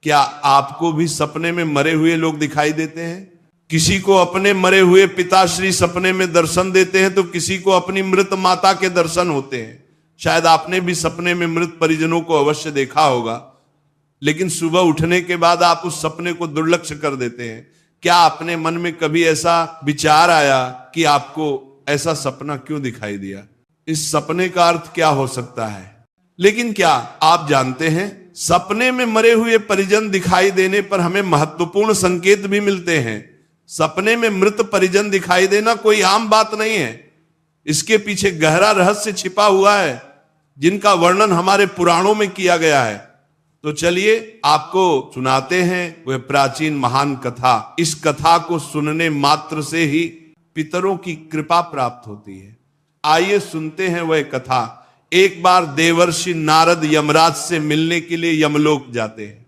क्या आपको भी सपने में मरे हुए लोग दिखाई देते हैं? किसी को अपने मरे हुए पिताश्री सपने में दर्शन देते हैं तो किसी को अपनी मृत माता के दर्शन होते हैं। शायद आपने भी सपने में मृत परिजनों को अवश्य देखा होगा, लेकिन सुबह उठने के बाद आप उस सपने को दुर्लक्ष्य कर देते हैं। क्या अपने मन में कभी ऐसा विचार आया कि आपको ऐसा सपना क्यों दिखाई दिया? इस सपने का अर्थ क्या हो सकता है? लेकिन क्या आप जानते हैं, सपने में मरे हुए परिजन दिखाई देने पर हमें महत्वपूर्ण संकेत भी मिलते हैं। सपने में मृत परिजन दिखाई देना कोई आम बात नहीं है। इसके पीछे गहरा रहस्य छिपा हुआ है, जिनका वर्णन हमारे पुराणों में किया गया है। तो चलिए आपको सुनाते हैं वह प्राचीन महान कथा। इस कथा को सुनने मात्र से ही पितरों की कृपा प्राप्त होती है। आइए सुनते हैं वह कथा। एक बार देवर्षि नारद यमराज से मिलने के लिए यमलोक जाते हैं।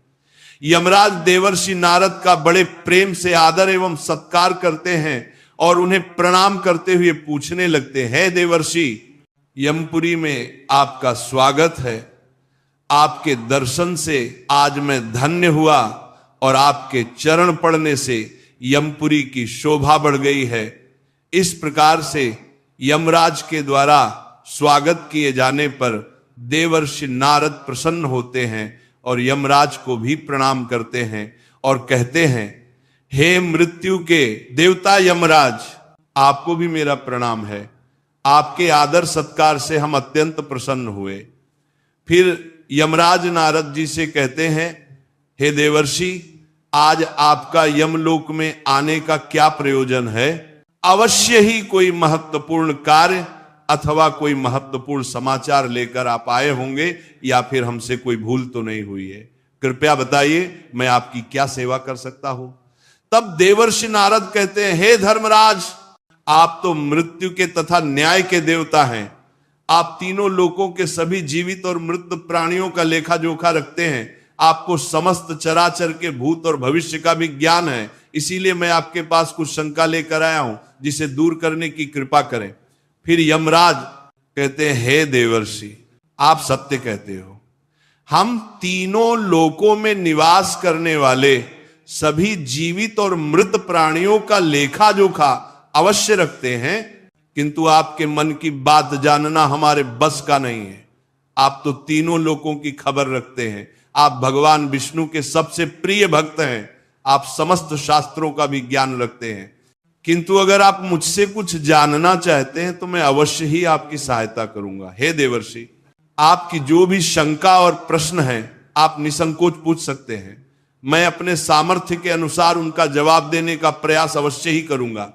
यमराज देवर्षि नारद का बड़े प्रेम से आदर एवं सत्कार करते हैं और उन्हें प्रणाम करते हुए पूछने लगते हैं, देवर्षि, यमपुरी में आपका स्वागत है। आपके दर्शन से आज मैं धन्य हुआ और आपके चरण पड़ने से यमपुरी की शोभा बढ़ गई है। इस प्रकार से यमराज के द्वारा स्वागत किए जाने पर देवर्षि नारद प्रसन्न होते हैं और यमराज को भी प्रणाम करते हैं और कहते हैं, हे मृत्यु के देवता यमराज, आपको भी मेरा प्रणाम है। आपके आदर सत्कार से हम अत्यंत प्रसन्न हुए। फिर यमराज नारद जी से कहते हैं, हे देवर्षि, आज आपका यमलोक में आने का क्या प्रयोजन है? अवश्य ही कोई महत्वपूर्ण कार्य अथवा कोई महत्वपूर्ण समाचार लेकर आप आए होंगे, या फिर हमसे कोई भूल तो नहीं हुई है? कृपया बताइए, मैं आपकी क्या सेवा कर सकता हूं? तब देवर्षि नारद कहते हैं, हे धर्मराज, आप तो मृत्यु के तथा न्याय के देवता हैं। आप तीनों लोकों के सभी जीवित और मृत प्राणियों का लेखा जोखा रखते हैं। आपको समस्त चराचर के भूत और भविष्य का भी ज्ञान है। इसीलिए मैं आपके पास कुछ शंका लेकर आया हूं, जिसे दूर करने की कृपा करें। फिर यमराज कहते हैं, हे देवर्षि, आप सत्य कहते हो। हम तीनों लोकों में निवास करने वाले सभी जीवित और मृत प्राणियों का लेखा जोखा अवश्य रखते हैं, किंतु आपके मन की बात जानना हमारे बस का नहीं है। आप तो तीनों लोकों की खबर रखते हैं। आप भगवान विष्णु के सबसे प्रिय भक्त हैं। आप समस्त शास्त्रों का भी ज्ञान रखते हैं। किंतु अगर आप मुझसे कुछ जानना चाहते हैं तो मैं अवश्य ही आपकी सहायता करूंगा। हे देवर्षि, आपकी जो भी शंका और प्रश्न है आप निसंकोच पूछ सकते हैं। मैं अपने सामर्थ्य के अनुसार उनका जवाब देने का प्रयास अवश्य ही करूंगा।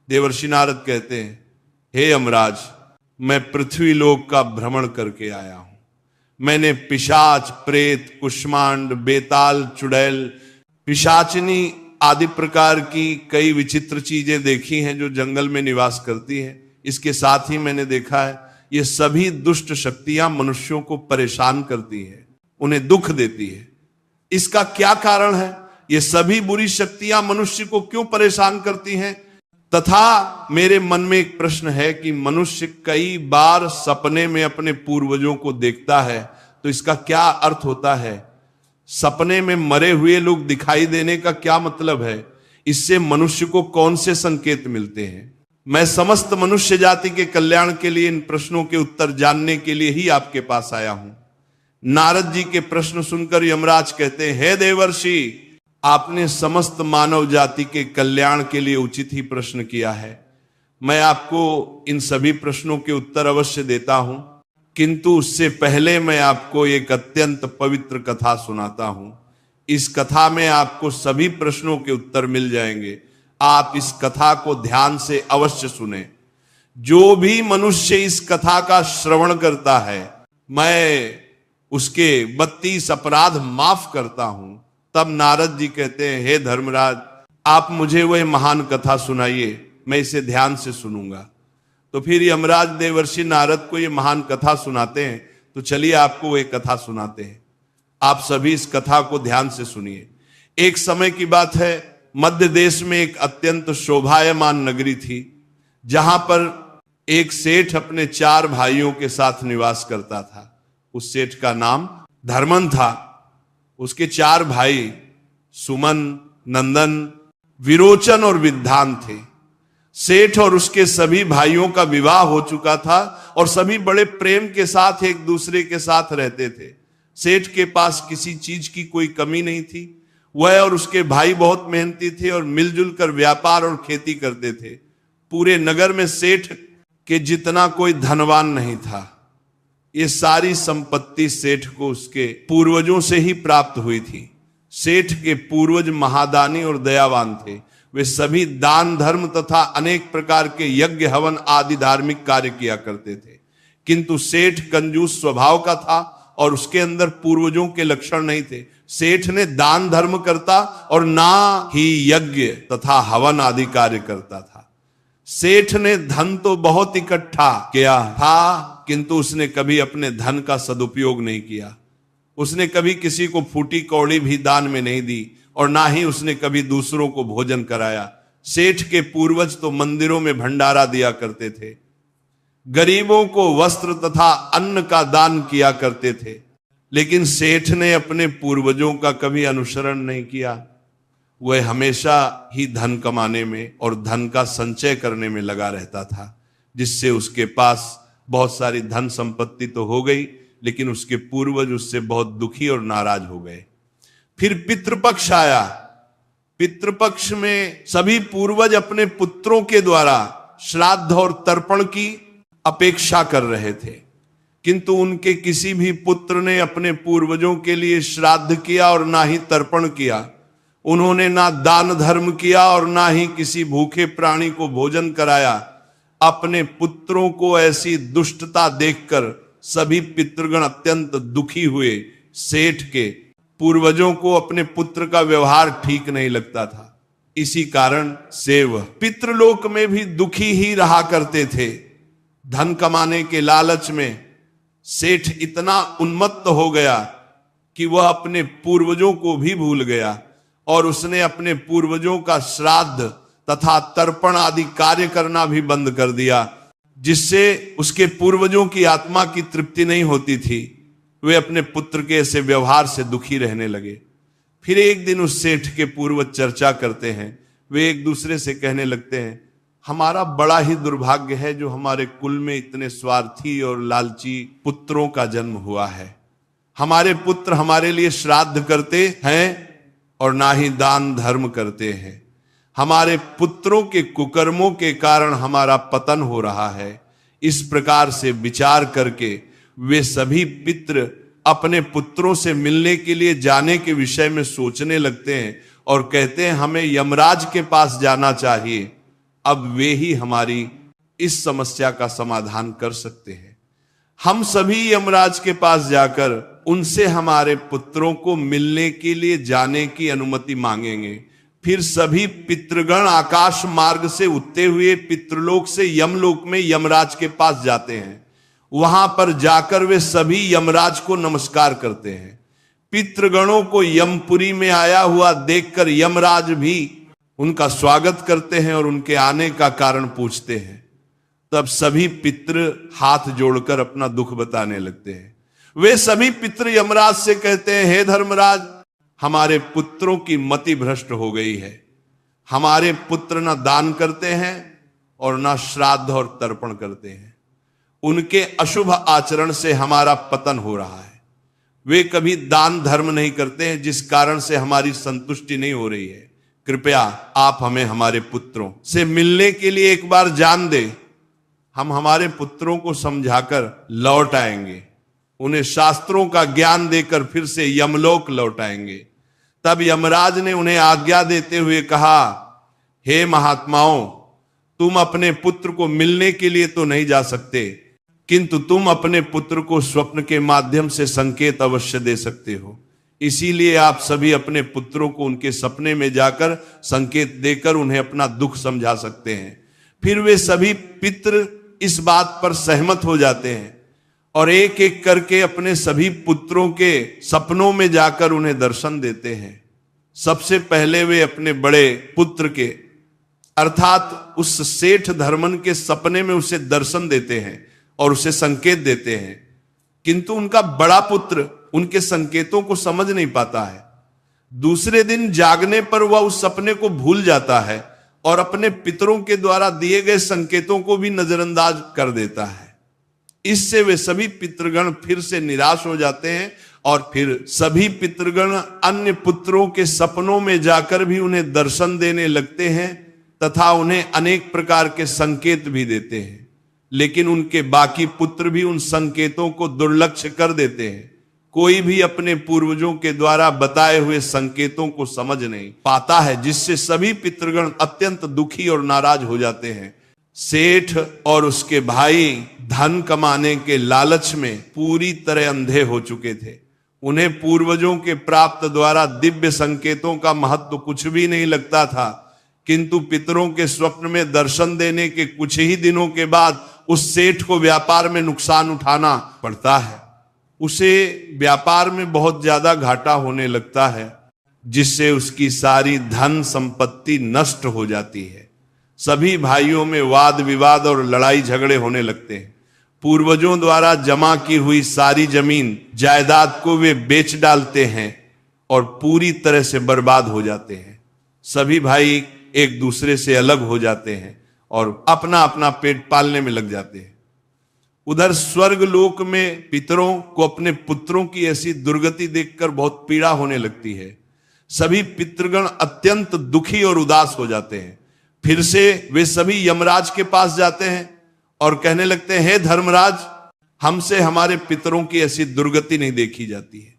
देवर्षि नारद कहते हैं, हे यमराज, मैं पृथ्वी लोक का भ्रमण करके आया हूं। मैंने पिशाच, प्रेत, कुष्मांड, बेताल, चुड़ैल, पिशाचिनी आदि प्रकार की कई विचित्र चीजें देखी हैं जो जंगल में निवास करती हैं। इसके साथ ही मैंने देखा है, ये सभी दुष्ट शक्तियां मनुष्यों को परेशान करती हैं, उन्हें दुख देती है। इसका क्या कारण है? ये सभी बुरी शक्तियां मनुष्य को क्यों परेशान करती हैं? तथा मेरे मन में एक प्रश्न है कि मनुष्य कई बार सपने में अपने पूर्वजों को देखता है, तो इसका क्या अर्थ होता है? सपने में मरे हुए लोग दिखाई देने का क्या मतलब है? इससे मनुष्य को कौन से संकेत मिलते हैं? मैं समस्त मनुष्य जाति के कल्याण के लिए इन प्रश्नों के उत्तर जानने के लिए ही आपके पास आया हूं। नारद जी के प्रश्न सुनकर यमराज कहते हैं, हे देवर्षि, आपने समस्त मानव जाति के कल्याण के लिए उचित ही प्रश्न किया है। मैं आपको इन सभी प्रश्नों के उत्तर अवश्य देता हूं, किंतु उससे पहले मैं आपको एक अत्यंत पवित्र कथा सुनाता हूं। इस कथा में आपको सभी प्रश्नों के उत्तर मिल जाएंगे। आप इस कथा को ध्यान से अवश्य सुने। जो भी मनुष्य इस कथा का श्रवण करता है, मैं उसके 32 अपराध माफ करता हूं। तब नारद जी कहते हैं, हे धर्मराज, आप मुझे वह महान कथा सुनाइए, मैं इसे ध्यान से सुनूंगा। तो फिर यमराज देवर्षि नारद को ये महान कथा सुनाते हैं। तो चलिए आपको वह कथा सुनाते हैं। आप सभी इस कथा को ध्यान से सुनिए। एक समय की बात है, मध्य देश में एक अत्यंत शोभायमान नगरी थी, जहां पर एक सेठ अपने 4 भाइयों के साथ निवास करता था। उस सेठ का नाम धर्मन था। उसके 4 भाई सुमन, नंदन, विरोचन और विद्वान थे। सेठ और उसके सभी भाइयों का विवाह हो चुका था और सभी बड़े प्रेम के साथ एक दूसरे के साथ रहते थे। सेठ के पास किसी चीज की कोई कमी नहीं थी। वह और उसके भाई बहुत मेहनती थे और मिलजुल कर व्यापार और खेती करते थे। पूरे नगर में सेठ के जितना कोई धनवान नहीं था। ये सारी संपत्ति सेठ को उसके पूर्वजों से ही प्राप्त हुई थी। सेठ के पूर्वज महादानी और दयावान थे। वे सभी दान धर्म तथा अनेक प्रकार के यज्ञ हवन आदि धार्मिक कार्य किया करते थे। किंतु सेठ कंजूस स्वभाव का था और उसके अंदर पूर्वजों के लक्षण नहीं थे। सेठ ने दान धर्म करता और ना ही यज्ञ तथा हवन आदि कार्य करता था। सेठ ने धन तो बहुत इकट्ठा किया था, किंतु उसने कभी अपने धन का सदुपयोग नहीं किया। उसने कभी किसी को फूटी कौड़ी भी दान में नहीं दी और ना ही उसने कभी दूसरों को भोजन कराया। सेठ के पूर्वज तो मंदिरों में भंडारा दिया करते थे, गरीबों को वस्त्र तथा अन्न का दान किया करते थे, लेकिन सेठ ने अपने पूर्वजों का कभी अनुसरण नहीं किया। वह हमेशा ही धन कमाने में और धन का संचय करने में लगा रहता था, जिससे उसके पास बहुत सारी धन संपत्ति तो हो गई, लेकिन उसके पूर्वज उससे बहुत दुखी और नाराज हो गए। फिर पितृपक्ष आया। पितृपक्ष में सभी पूर्वज अपने पुत्रों के द्वारा श्राद्ध और तर्पण की अपेक्षा कर रहे थे, किंतु उनके किसी भी पुत्र ने अपने पूर्वजों के लिए श्राद्ध किया और ना ही तर्पण किया। उन्होंने ना दान धर्म किया और ना ही किसी भूखे प्राणी को भोजन कराया। अपने पुत्रों को ऐसी दुष्टता देखकर सभी पितृगण अत्यंत दुखी हुए। सेठ के पूर्वजों को अपने पुत्र का व्यवहार ठीक नहीं लगता था। इसी कारण से वह पितृलोक में भी दुखी ही रहा करते थे। धन कमाने के लालच में सेठ इतना उन्मत्त हो गया कि वह अपने पूर्वजों को भी भूल गया और उसने अपने पूर्वजों का श्राद्ध तथा तर्पण आदि कार्य करना भी बंद कर दिया, जिससे उसके पूर्वजों की आत्मा की तृप्ति नहीं होती थी। वे अपने पुत्र के ऐसे व्यवहार से दुखी रहने लगे। फिर एक दिन उस सेठ के पूर्वज चर्चा करते हैं। वे एक दूसरे से कहने लगते हैं, हमारा बड़ा ही दुर्भाग्य है जो हमारे कुल में इतने स्वार्थी और लालची पुत्रों का जन्म हुआ है। हमारे पुत्र हमारे लिए श्राद्ध करते हैं और ना ही दान धर्म करते हैं। हमारे पुत्रों के कुकर्मों के कारण हमारा पतन हो रहा है। इस प्रकार से विचार करके वे सभी पितृ अपने पुत्रों से मिलने के लिए जाने के विषय में सोचने लगते हैं और कहते हैं हमें यमराज के पास जाना चाहिए। अब वे ही हमारी इस समस्या का समाधान कर सकते हैं। हम सभी यमराज के पास जाकर उनसे हमारे पुत्रों को मिलने के लिए जाने की अनुमति मांगेंगे। फिर सभी पितृगण आकाश मार्ग से उठते हुए पितृलोक से यमलोक में यमराज के पास जाते हैं। वहां पर जाकर वे सभी यमराज को नमस्कार करते हैं। पितृगणों को यमपुरी में आया हुआ देखकर यमराज भी उनका स्वागत करते हैं और उनके आने का कारण पूछते हैं। तब सभी पितृ हाथ जोड़कर अपना दुख बताने लगते हैं। वे सभी पितृ यमराज से कहते हैं, हे धर्मराज, हमारे पुत्रों की मति भ्रष्ट हो गई है। हमारे पुत्र न दान करते हैं और न श्राद्ध और तर्पण करते हैं। उनके अशुभ आचरण से हमारा पतन हो रहा है। वे कभी दान धर्म नहीं करते हैं, जिस कारण से हमारी संतुष्टि नहीं हो रही है। कृपया आप हमें हमारे पुत्रों से मिलने के लिए एक बार जान दे। हम हमारे पुत्रों को समझाकर लौट आएंगे, उन्हें शास्त्रों का ज्ञान देकर फिर से यमलोक लौट आएंगे। तब यमराज ने उन्हें आज्ञा देते हुए कहा, हे महात्माओं, तुम अपने पुत्र को मिलने के लिए तो नहीं जा सकते, किंतु तुम अपने पुत्र को स्वप्न के माध्यम से संकेत अवश्य दे सकते हो। इसीलिए आप सभी अपने पुत्रों को उनके सपने में जाकर संकेत देकर उन्हें अपना दुख समझा सकते हैं। फिर वे सभी पितृ इस बात पर सहमत हो जाते हैं और एक एक करके अपने सभी पुत्रों के सपनों में जाकर उन्हें दर्शन देते हैं। सबसे पहले वे अपने बड़े पुत्र के अर्थात उस सेठ धर्मन के सपने में उसे दर्शन देते हैं और उसे संकेत देते हैं, किंतु उनका बड़ा पुत्र उनके संकेतों को समझ नहीं पाता है। दूसरे दिन जागने पर वह उस सपने को भूल जाता है और अपने पितरों के द्वारा दिए गए संकेतों को भी नजरअंदाज कर देता है। इससे वे सभी पितृगण फिर से निराश हो जाते हैं और फिर सभी पितृगण अन्य पुत्रों के सपनों में जाकर भी उन्हें दर्शन देने लगते हैं तथा उन्हें अनेक प्रकार के संकेत भी देते हैं, लेकिन उनके बाकी पुत्र भी उन संकेतों को दुर्लक्ष्य कर देते हैं। कोई भी अपने पूर्वजों के द्वारा बताए हुए संकेतों को समझ नहीं पाता है, जिससे सभी पितृगण अत्यंत दुखी और नाराज हो जाते हैं। सेठ और उसके भाई धन कमाने के लालच में पूरी तरह अंधे हो चुके थे। उन्हें पूर्वजों के प्राप्त द्वारा दिव्य संकेतों का महत्व कुछ भी नहीं लगता था, किंतु पितरों के स्वप्न में दर्शन देने के कुछ ही दिनों के बाद उस सेठ को व्यापार में नुकसान उठाना पड़ता है। उसे व्यापार में बहुत ज्यादा घाटा होने लगता है, जिससे उसकी सारी धन संपत्ति नष्ट हो जाती है। सभी भाइयों में वाद विवाद और लड़ाई झगड़े होने लगते हैं। पूर्वजों द्वारा जमा की हुई सारी जमीन जायदाद को वे बेच डालते हैं और पूरी तरह से बर्बाद हो जाते हैं। सभी भाई एक दूसरे से अलग हो जाते हैं और अपना अपना पेट पालने में लग जाते हैं। उधर स्वर्ग लोक में पितरों को अपने पुत्रों की ऐसी दुर्गति देखकर बहुत पीड़ा होने लगती है। सभी पितृगण अत्यंत दुखी और उदास हो जाते हैं। फिर से वे सभी यमराज के पास जाते हैं और कहने लगते हैं, हे धर्मराज, हमसे हमारे पितरों की ऐसी दुर्गति नहीं देखी जाती है।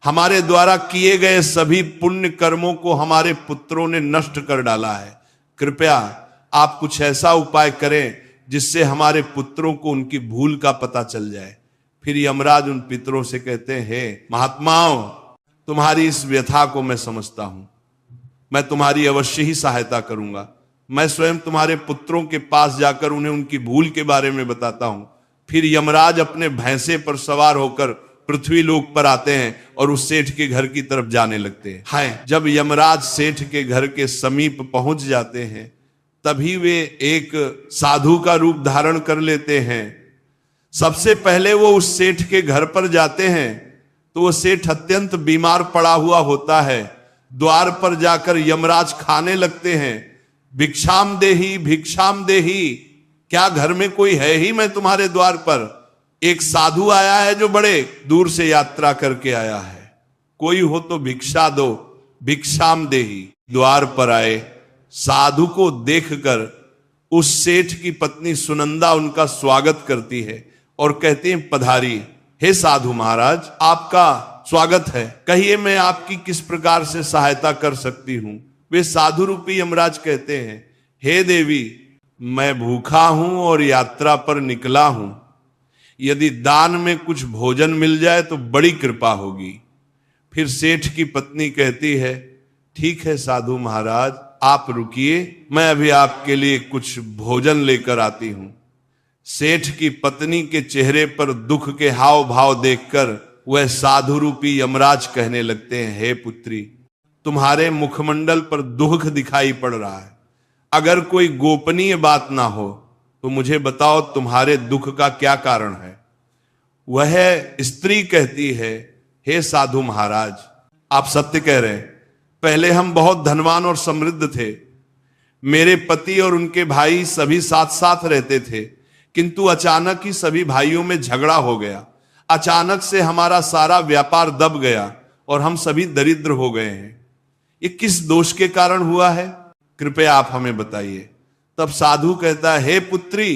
हमारे द्वारा किए गए सभी पुण्य कर्मों को हमारे पुत्रों ने नष्ट कर डाला है। कृपया आप कुछ ऐसा उपाय करें जिससे हमारे पुत्रों को उनकी भूल का पता चल जाए। फिर यमराज उन पितरों से कहते हैं, हे महात्माओं, तुम्हारी इस व्यथा को मैं समझता हूं। मैं तुम्हारी अवश्य ही सहायता करूंगा। मैं स्वयं तुम्हारे पुत्रों के पास जाकर उन्हें उनकी भूल के बारे में बताता हूं। फिर यमराज अपने भैंसे पर सवार होकर पृथ्वी लोक पर आते हैं और उस सेठ के घर की तरफ जाने लगते हैं। हाय, जब यमराज सेठ के घर के समीप पहुंच जाते हैं, तभी वे एक साधु का रूप धारण कर लेते हैं। सबसे पहले वो उस सेठ के घर पर जाते हैं तो वो सेठ अत्यंत बीमार पड़ा हुआ होता है। द्वार पर जाकर यमराज खाने लगते हैं, भिक्षाम देही भिक्षाम देही, क्या घर में कोई है ही मैं तुम्हारे द्वार पर? एक साधु आया है जो बड़े दूर से यात्रा करके आया है, कोई हो तो भिक्षा दो, भिक्षाम देही। द्वार पर आए साधु को देखकर उस सेठ की पत्नी सुनंदा उनका स्वागत करती है और कहती है, पधारी। हे साधु महाराज, आपका स्वागत है, कहिए मैं आपकी किस प्रकार से सहायता कर सकती हूं? वे साधु रूपी यमराज कहते हैं, हे देवी, मैं भूखा हूं और यात्रा पर निकला हूं। यदि दान में कुछ भोजन मिल जाए तो बड़ी कृपा होगी। फिर सेठ की पत्नी कहती है, ठीक है साधु महाराज, आप रुकिए, मैं अभी आपके लिए कुछ भोजन लेकर आती हूं। सेठ की पत्नी के चेहरे पर दुख के हाव भाव देखकर वह साधु रूपी यमराज कहने लगते हैं, हे पुत्री, तुम्हारे मुखमंडल पर दुख दिखाई पड़ रहा है। अगर कोई गोपनीय बात ना हो तो मुझे बताओ तुम्हारे दुख का क्या कारण है? वह स्त्री कहती है, हे साधु महाराज, आप सत्य कह रहे हैं। पहले हम बहुत धनवान और समृद्ध थे। मेरे पति और उनके भाई सभी साथ साथ रहते थे, किंतु अचानक ही सभी भाइयों में झगड़ा हो गया। अचानक से हमारा सारा व्यापार दब गया और हम सभी दरिद्र हो गए हैं। ये किस दोष के कारण हुआ है? कृपया आप हमें बताइए। तब साधु कहता है, हे पुत्री,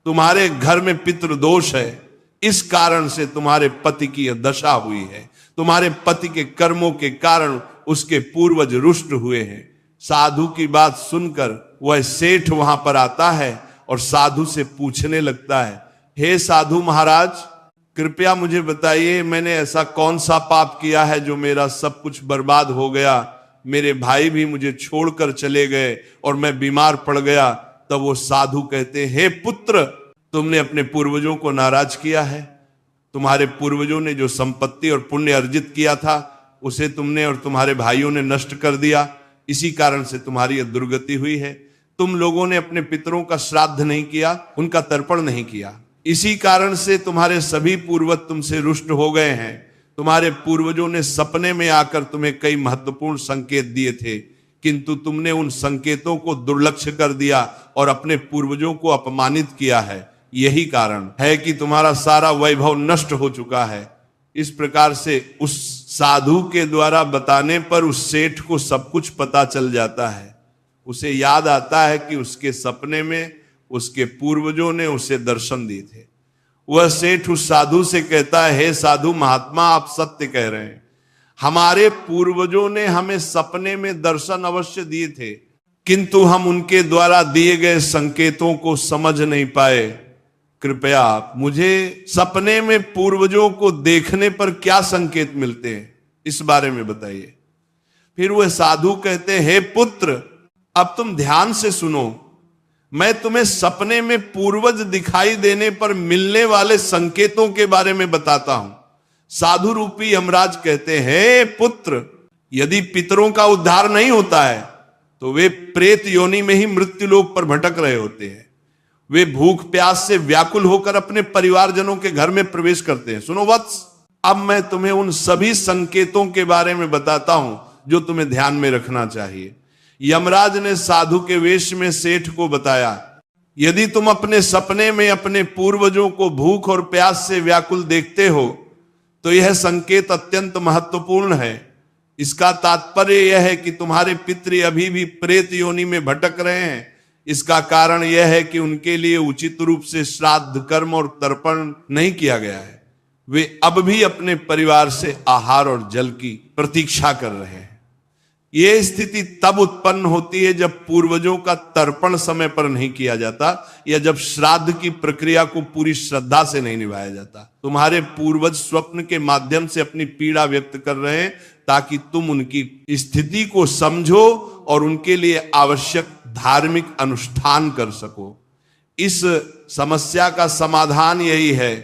तुम्हारे घर में पितृ दोष है, इस कारण से तुम्हारे पति की यह दशा हुई है। तुम्हारे पति के कर्मों के कारण उसके पूर्वज रुष्ट हुए हैं। साधु की बात सुनकर वह सेठ वहां पर आता है और साधु से पूछने लगता है, हे साधु महाराज, कृपया मुझे बताइए, मैंने ऐसा कौन सा पाप किया है जो मेरा सब कुछ बर्बाद हो गया? मेरे भाई भी मुझे छोड़कर चले गए और मैं बीमार पड़ गया। तब वो साधु कहते हैं, हे पुत्र, तुमने अपने पूर्वजों को नाराज किया है। तुम्हारे पूर्वजों ने जो संपत्ति और पुण्य अर्जित किया था उसे तुमने और तुम्हारे भाइयों ने नष्ट कर दिया। इसी कारण से तुम्हारी यह दुर्गति हुई है। तुम लोगों ने अपने पितरों का श्राद्ध नहीं किया, उनका तर्पण नहीं किया। इसी कारण से तुम्हारे सभी पूर्वज तुमसे रुष्ट हो गए हैं। तुम्हारे पूर्वजों ने सपने में आकर तुम्हें कई महत्वपूर्ण संकेत दिए थे, किंतु तुमने उन संकेतों को दुर्लक्ष्य कर दिया और अपने पूर्वजों को अपमानित किया है। यही कारण है कि तुम्हारा सारा वैभव नष्ट हो चुका है। इस प्रकार से उस साधु के द्वारा बताने पर उस सेठ को सब कुछ पता चल जाता है। उसे याद आता है कि उसके सपने में उसके पूर्वजों ने उसे दर्शन दिए थे। वह सेठ उस साधु से कहता है, हे साधु महात्मा, आप सत्य कह रहे हैं। हमारे पूर्वजों ने हमें सपने में दर्शन अवश्य दिए थे, किंतु हम उनके द्वारा दिए गए संकेतों को समझ नहीं पाए। कृपया आप मुझे सपने में पूर्वजों को देखने पर क्या संकेत मिलते हैं, इस बारे में बताइए। फिर वह साधु कहते हैं, हे पुत्र, अब तुम ध्यान से सुनो। मैं तुम्हें सपने में पूर्वज दिखाई देने पर मिलने वाले संकेतों के बारे में बताता हूं। साधु रूपी यमराज कहते हैं, पुत्र, यदि पितरों का उद्धार नहीं होता है तो वे प्रेत योनि में ही मृत्यु लोक पर भटक रहे होते हैं। वे भूख प्यास से व्याकुल होकर अपने परिवारजनों के घर में प्रवेश करते हैं। सुनो वत्स, अब मैं तुम्हें उन सभी संकेतों के बारे में बताता हूं जो तुम्हें ध्यान में रखना चाहिए। यमराज ने साधु के वेश में सेठ को बताया, यदि तुम अपने सपने में अपने पूर्वजों को भूख और प्यास से व्याकुल देखते हो तो यह संकेत अत्यंत महत्वपूर्ण है। इसका तात्पर्य यह है कि तुम्हारे पितृ अभी भी प्रेत योनि में भटक रहे हैं। इसका कारण यह है कि उनके लिए उचित रूप से श्राद्ध कर्म और तर्पण नहीं किया गया है। वे अब भी अपने परिवार से आहार और जल की प्रतीक्षा कर रहे हैं। यह स्थिति तब उत्पन्न होती है जब पूर्वजों का तर्पण समय पर नहीं किया जाता या जब श्राद्ध की प्रक्रिया को पूरी श्रद्धा से नहीं निभाया जाता। तुम्हारे पूर्वज स्वप्न के माध्यम से अपनी पीड़ा व्यक्त कर रहे हैं ताकि तुम उनकी स्थिति को समझो और उनके लिए आवश्यक धार्मिक अनुष्ठान कर सको। इस समस्या का समाधान यही है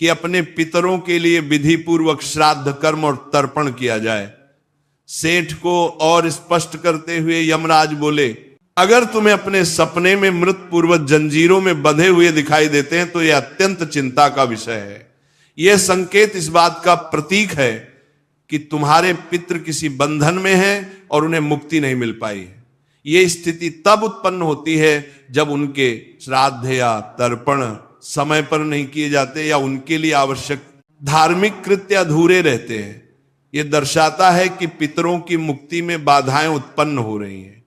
कि अपने पितरों के लिए विधि पूर्वक श्राद्ध कर्म और तर्पण किया जाए। सेठ को और स्पष्ट करते हुए यमराज बोले, अगर तुम्हें अपने सपने में मृत पूर्वज जंजीरों में बंधे हुए दिखाई देते हैं तो यह अत्यंत चिंता का विषय है। यह संकेत इस बात का प्रतीक है कि तुम्हारे पितृ किसी बंधन में हैं और उन्हें मुक्ति नहीं मिल पाई है। यह स्थिति तब उत्पन्न होती है जब उनके श्राद्ध या तर्पण समय पर नहीं किए जाते या उनके लिए आवश्यक धार्मिक कृत्य अधूरे रहते हैं। यह दर्शाता है कि पितरों की मुक्ति में बाधाएं उत्पन्न हो रही हैं।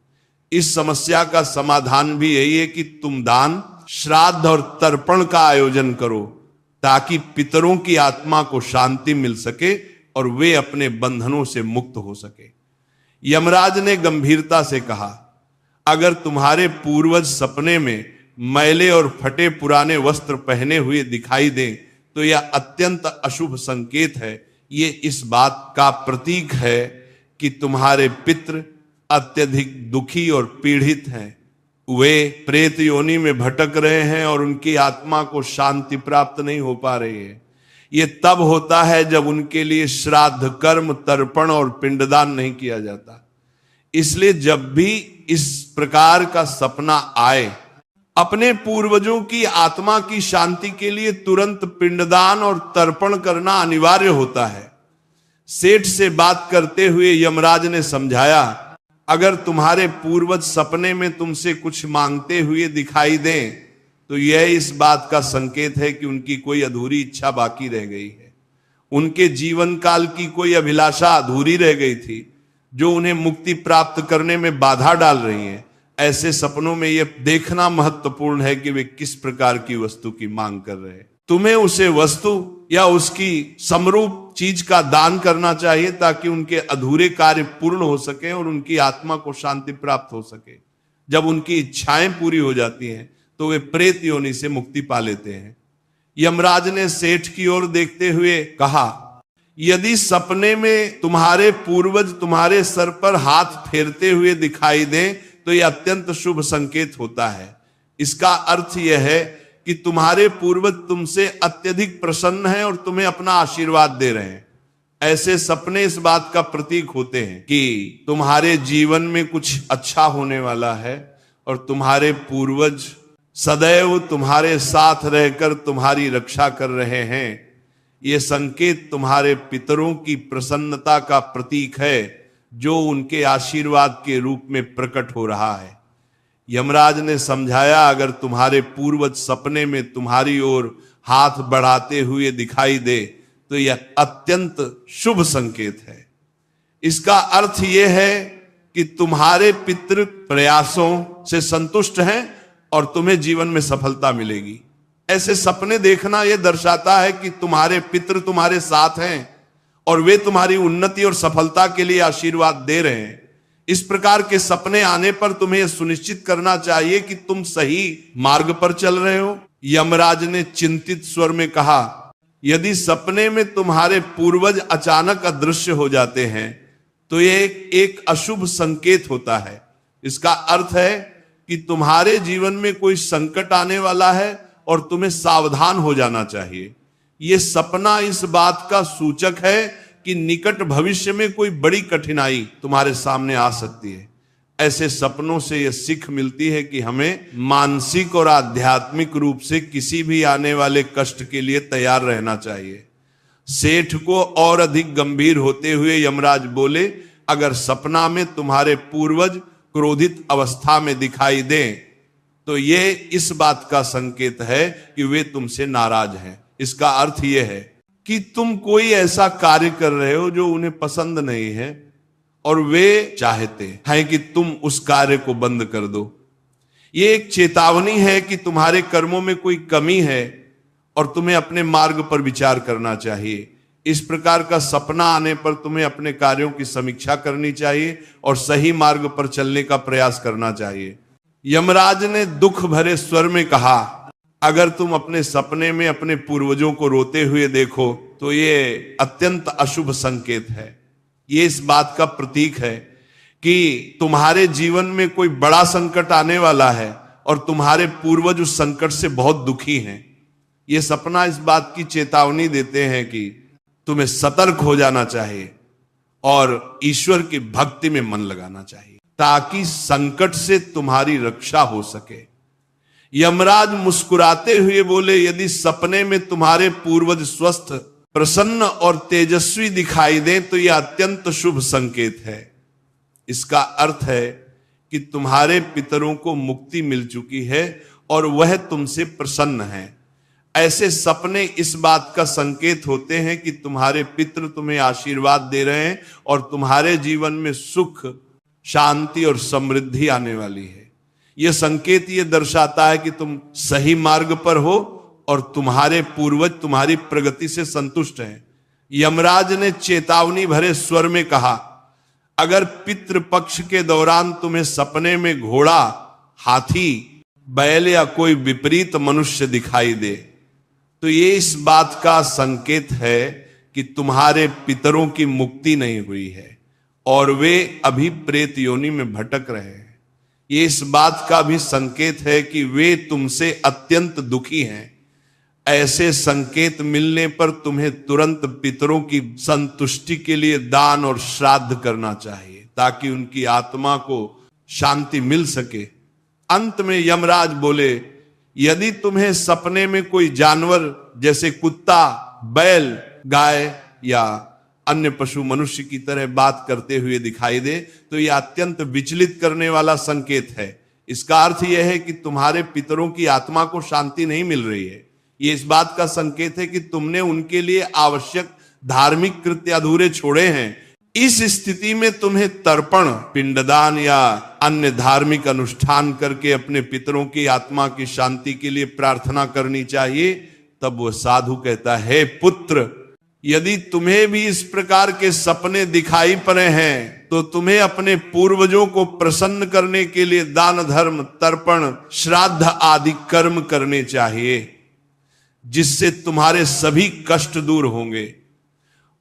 इस समस्या का समाधान भी यही है कि तुम दान, श्राद्ध और तर्पण का आयोजन करो ताकि पितरों की आत्मा को शांति मिल सके और वे अपने बंधनों से मुक्त हो सके। यमराज ने गंभीरता से कहा, अगर तुम्हारे पूर्वज सपने में मैले और फटे पुराने वस्त्र पहने हुए दिखाई दें तो यह अत्यंत अशुभ संकेत है। ये इस बात का प्रतीक है कि तुम्हारे पितृ अत्यधिक दुखी और पीड़ित हैं। वे प्रेत योनि में भटक रहे हैं और उनकी आत्मा को शांति प्राप्त नहीं हो पा रही है। ये तब होता है जब उनके लिए श्राद्ध कर्म, तर्पण और पिंडदान नहीं किया जाता। इसलिए जब भी इस प्रकार का सपना आए, अपने पूर्वजों की आत्मा की शांति के लिए तुरंत पिंडदान और तर्पण करना अनिवार्य होता है। सेठ से बात करते हुए यमराज ने समझाया, अगर तुम्हारे पूर्वज सपने में तुमसे कुछ मांगते हुए दिखाई दें तो यह इस बात का संकेत है कि उनकी कोई अधूरी इच्छा बाकी रह गई है। उनके जीवन काल की कोई अभिलाषा अधूरी रह गई थी जो उन्हें मुक्ति प्राप्त करने में बाधा डाल रही है। ऐसे सपनों में यह देखना महत्वपूर्ण है कि वे किस प्रकार की वस्तु की मांग कर रहे हैं। तुम्हें उसे वस्तु या उसकी समरूप चीज का दान करना चाहिए ताकि उनके अधूरे कार्य पूर्ण हो सके और उनकी आत्मा को शांति प्राप्त हो सके। जब उनकी इच्छाएं पूरी हो जाती हैं तो वे प्रेत योनि से मुक्ति पा लेते हैं। यमराज ने सेठ की ओर देखते हुए कहा, यदि सपने में तुम्हारे पूर्वज तुम्हारे सर पर हाथ फेरते हुए दिखाई दें तो यह अत्यंत शुभ संकेत होता है। इसका अर्थ यह है कि तुम्हारे पूर्वज तुमसे अत्यधिक प्रसन्न हैं और तुम्हें अपना आशीर्वाद दे रहे हैं। ऐसे सपने इस बात का प्रतीक होते हैं कि तुम्हारे जीवन में कुछ अच्छा होने वाला है और तुम्हारे पूर्वज सदैव तुम्हारे साथ रहकर तुम्हारी रक्षा कर रहे हैं। ये संकेत तुम्हारे पितरों की प्रसन्नता का प्रतीक है, जो उनके आशीर्वाद के रूप में प्रकट हो रहा है। यमराज ने समझाया, अगर तुम्हारे पूर्वज सपने में तुम्हारी ओर हाथ बढ़ाते हुए दिखाई दे तो यह अत्यंत शुभ संकेत है। इसका अर्थ यह है कि तुम्हारे पितृ प्रयासों से संतुष्ट हैं और तुम्हें जीवन में सफलता मिलेगी। ऐसे सपने देखना यह दर्शाता है कि तुम्हारे पितृ तुम्हारे साथ हैं और वे तुम्हारी उन्नति और सफलता के लिए आशीर्वाद दे रहे हैं। इस प्रकार के सपने आने पर तुम्हें यह सुनिश्चित करना चाहिए कि तुम सही मार्ग पर चल रहे हो। यमराज ने चिंतित स्वर में कहा, यदि सपने में तुम्हारे पूर्वज अचानक अदृश्य हो जाते हैं तो यह एक अशुभ संकेत होता है। इसका अर्थ है कि तुम्हारे जीवन में कोई संकट आने वाला है और तुम्हें सावधान हो जाना चाहिए। यह सपना इस बात का सूचक है कि निकट भविष्य में कोई बड़ी कठिनाई तुम्हारे सामने आ सकती है। ऐसे सपनों से यह सीख मिलती है कि हमें मानसिक और आध्यात्मिक रूप से किसी भी आने वाले कष्ट के लिए तैयार रहना चाहिए। सेठ को और अधिक गंभीर होते हुए यमराज बोले, अगर सपना में तुम्हारे पूर्वज क्रोधित अवस्था में दिखाई दें तो ये इस बात का संकेत है कि वे तुमसे नाराज हैं। इसका अर्थ यह है कि तुम कोई ऐसा कार्य कर रहे हो जो उन्हें पसंद नहीं है और वे चाहते हैं कि तुम उस कार्य को बंद कर दो। ये एक चेतावनी है कि तुम्हारे कर्मों में कोई कमी है और तुम्हें अपने मार्ग पर विचार करना चाहिए। इस प्रकार का सपना आने पर तुम्हें अपने कार्यों की समीक्षा करनी चाहिए और सही मार्ग पर चलने का प्रयास करना चाहिए। यमराज ने दुख भरे स्वर में कहा, अगर तुम अपने सपने में अपने पूर्वजों को रोते हुए देखो तो ये अत्यंत अशुभ संकेत है। ये इस बात का प्रतीक है कि तुम्हारे जीवन में कोई बड़ा संकट आने वाला है और तुम्हारे पूर्वज उस संकट से बहुत दुखी हैं। ये सपना इस बात की चेतावनी देते हैं कि तुम्हें सतर्क हो जाना चाहिए और ईश्वर की भक्ति में मन लगाना चाहिए ताकि संकट से तुम्हारी रक्षा हो सके। यमराज मुस्कुराते हुए बोले, यदि सपने में तुम्हारे पूर्वज स्वस्थ, प्रसन्न और तेजस्वी दिखाई दें तो यह अत्यंत शुभ संकेत है। इसका अर्थ है कि तुम्हारे पितरों को मुक्ति मिल चुकी है और वह तुमसे प्रसन्न हैं। ऐसे सपने इस बात का संकेत होते हैं कि तुम्हारे पितृ तुम्हें आशीर्वाद दे रहे हैं और तुम्हारे जीवन में सुख, शांति और समृद्धि आने वाली है। यह संकेत यह दर्शाता है कि तुम सही मार्ग पर हो और तुम्हारे पूर्वज तुम्हारी प्रगति से संतुष्ट हैं। यमराज ने चेतावनी भरे स्वर में कहा, अगर पितृपक्ष के दौरान तुम्हें सपने में घोड़ा, हाथी, बैल या कोई विपरीत मनुष्य दिखाई दे तो ये इस बात का संकेत है कि तुम्हारे पितरों की मुक्ति नहीं हुई है और वे अभी प्रेत योनि में भटक रहे हैं। ये इस बात का भी संकेत है कि वे तुमसे अत्यंत दुखी हैं। ऐसे संकेत मिलने पर तुम्हें तुरंत पितरों की संतुष्टि के लिए दान और श्राद्ध करना चाहिए ताकि उनकी आत्मा को शांति मिल सके। अंत में यमराज बोले, यदि तुम्हें सपने में कोई जानवर जैसे कुत्ता, बैल, गाय या अन्य पशु मनुष्य की तरह बात करते हुए दिखाई दे तो यह अत्यंत विचलित करने वाला संकेत है। इसका अर्थ यह है कि तुम्हारे पितरों की आत्मा को शांति नहीं मिल रही है। यह इस बात का संकेत है कि तुमने उनके लिए आवश्यक धार्मिक कृत्य अधूरे छोड़े हैं। इस स्थिति में तुम्हें तर्पण, पिंडदान या अन्य धार्मिक अनुष्ठान करके अपने पितरों की आत्मा की शांति के लिए प्रार्थना करनी चाहिए। तब वह साधु कहता है, हे पुत्र, यदि तुम्हें भी इस प्रकार के सपने दिखाई पड़े हैं तो तुम्हें अपने पूर्वजों को प्रसन्न करने के लिए दान, धर्म, तर्पण, श्राद्ध आदि कर्म करने चाहिए जिससे तुम्हारे सभी कष्ट दूर होंगे।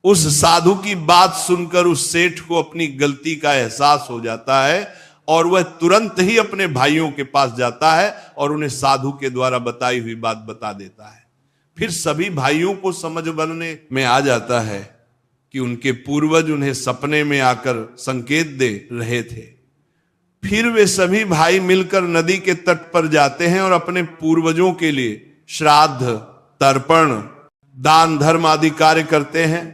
उस साधु की बात सुनकर उस सेठ को अपनी गलती का एहसास हो जाता है और वह तुरंत ही अपने भाइयों के पास जाता है और उन्हें साधु के द्वारा बताई हुई बात बता देता है। फिर सभी भाइयों को समझ बनने में आ जाता है कि उनके पूर्वज उन्हें सपने में आकर संकेत दे रहे थे। फिर वे सभी भाई मिलकर नदी के तट पर जाते हैं और अपने पूर्वजों के लिए श्राद्ध, तर्पण, दान धर्म आदि कार्य करते हैं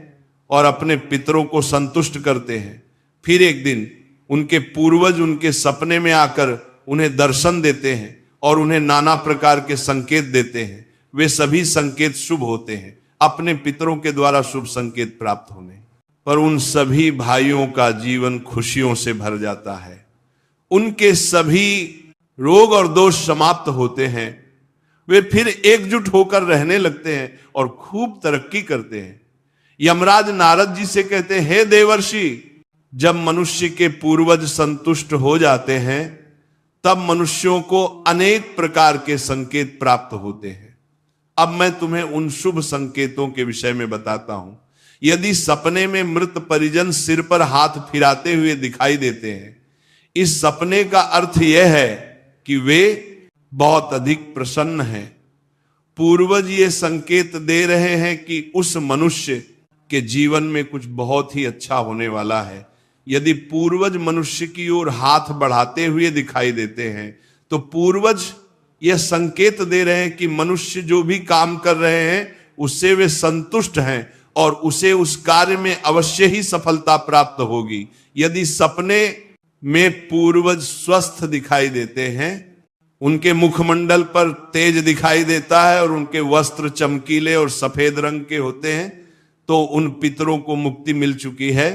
और अपने पितरों को संतुष्ट करते हैं। फिर एक दिन उनके पूर्वज उनके सपने में आकर उन्हें दर्शन देते हैं और उन्हें नाना प्रकार के संकेत देते हैं। वे सभी संकेत शुभ होते हैं, अपने पितरों के द्वारा शुभ संकेत प्राप्त होने पर उन सभी भाइयों का जीवन खुशियों से भर जाता है। उनके सभी रोग और दोष समाप्त होते हैं। वे फिर एकजुट होकर रहने लगते हैं और खूब तरक्की करते हैं। यमराज नारद जी से कहते हैं, हे देवर्षि, जब मनुष्य के पूर्वज संतुष्ट हो जाते हैं तब मनुष्यों को अनेक प्रकार के संकेत प्राप्त होते हैं। अब मैं तुम्हें उन शुभ संकेतों के विषय में बताता हूं। यदि सपने में मृत परिजन सिर पर हाथ फिराते हुए दिखाई देते हैं, इस सपने का अर्थ यह है कि वे बहुत अधिक प्रसन्न हैं। पूर्वज ये संकेत दे रहे हैं कि उस मनुष्य के जीवन में कुछ बहुत ही अच्छा होने वाला है। यदि पूर्वज मनुष्य की ओर हाथ बढ़ाते हुए दिखाई देते हैं तो पूर्वज यह संकेत दे रहे हैं कि मनुष्य जो भी काम कर रहे हैं उससे वे संतुष्ट हैं और उसे उस कार्य में अवश्य ही सफलता प्राप्त होगी। यदि सपने में पूर्वज स्वस्थ दिखाई देते हैं, उनके मुखमंडल पर तेज दिखाई देता है और उनके वस्त्र चमकीले और सफेद रंग के होते हैं, तो उन पितरों को मुक्ति मिल चुकी है,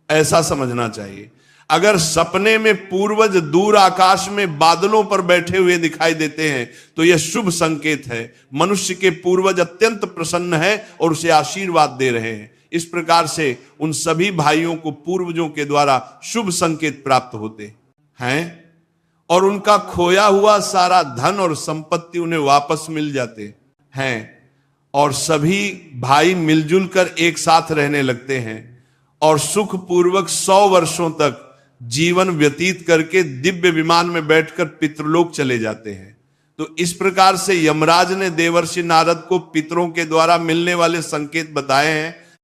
ऐसा समझना चाहिए। अगर सपने में पूर्वज दूर आकाश में बादलों पर बैठे हुए दिखाई देते हैं तो यह शुभ संकेत है। मनुष्य के पूर्वज अत्यंत प्रसन्न है और उसे आशीर्वाद दे रहे हैं। इस प्रकार से उन सभी भाइयों को पूर्वजों के द्वारा शुभ संकेत प्राप्त होते हैं और उनका खोया हुआ सारा धन और संपत्ति उन्हें वापस मिल जाते हैं और सभी भाई मिलजुल कर एक साथ रहने लगते हैं और सुख पूर्वक 100 वर्षों तक जीवन व्यतीत करके दिव्य विमान में बैठकर पितृलोक चले जाते हैं। तो इस प्रकार से यमराज ने देवर्षि नारद को पितरों के द्वारा मिलने वाले संकेत बताए हैं